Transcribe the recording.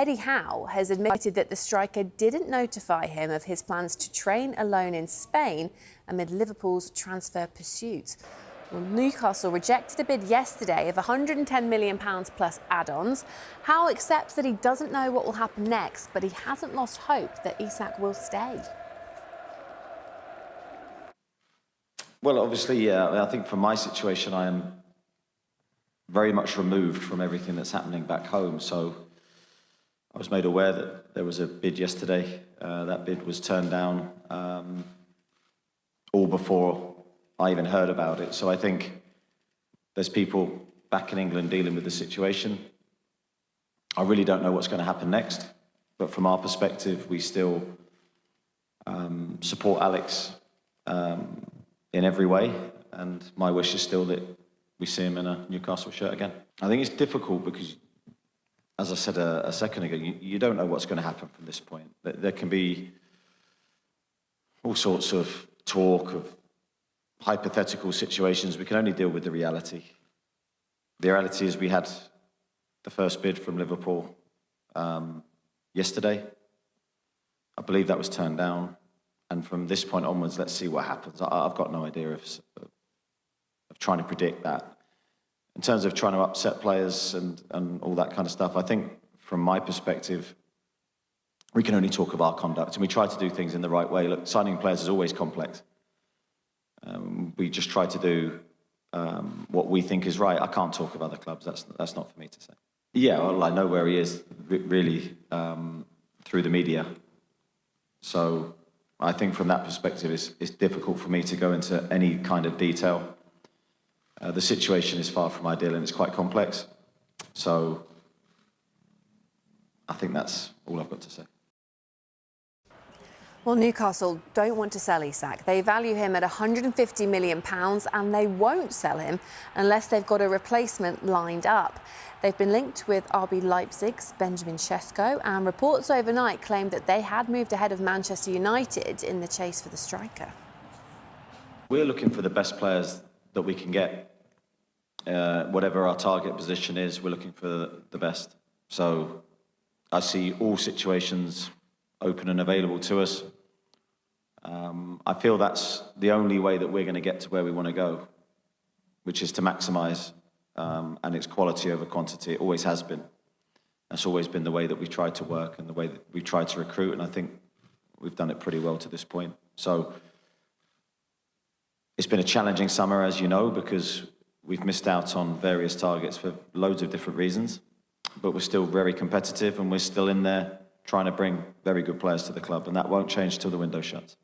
Eddie Howe has admitted that the striker didn't notify him of his plans to train alone in Spain amid Liverpool's transfer pursuit. Well, Newcastle rejected a bid yesterday of £110 million plus add-ons. Howe accepts that he doesn't know what will happen next, but he hasn't lost hope that Isak will stay. Well, obviously, I think from my situation, I am very much removed from everything that's happening back home. So I was made aware that there was a bid yesterday. That bid was turned down all before I even heard about it. So I think there's people back in England dealing with the situation. I really don't know what's going to happen next. But from our perspective, we still support Alex in every way. And my wish is still that we see him in a Newcastle shirt again. I think it's difficult because, as I said a second ago, you don't know what's going to happen from this point. There can be all sorts of talk of hypothetical situations. We can only deal with the reality. The reality is we had the first bid from Liverpool yesterday. I believe that was turned down. And from this point onwards, let's see what happens. I've got no idea of trying to predict that. In terms of trying to upset players and all that kind of stuff, I think from my perspective, we can only talk of our conduct, and we try to do things in the right way. Look, signing players is always complex. We just try to do what we think is right. I can't talk of other clubs. That's not for me to say. Yeah, well, I know where he is really through the media. So I think from that perspective, it's difficult for me to go into any kind of detail. The situation is far from ideal and it's quite complex. So I think that's all I've got to say. Well, Newcastle don't want to sell Isak. They value him at £150 million and they won't sell him unless they've got a replacement lined up. They've been linked with RB Leipzig's Benjamin Sesko, and reports overnight claimed that they had moved ahead of Manchester United in the chase for the striker. We're looking for the best players that we can get. Whatever our target position is, we're looking for the best. So I see all situations open and available to us. I feel that's the only way that we're going to get to where we want to go, which is to maximise and it's quality over quantity. It always has been. That's always been the way that we've tried to work and the way that we've tried to recruit, and I think we've done it pretty well to this point. So it's been a challenging summer, as you know, because we've missed out on various targets for loads of different reasons, but we're still very competitive and we're still in there trying to bring very good players to the club, and that won't change till the window shuts.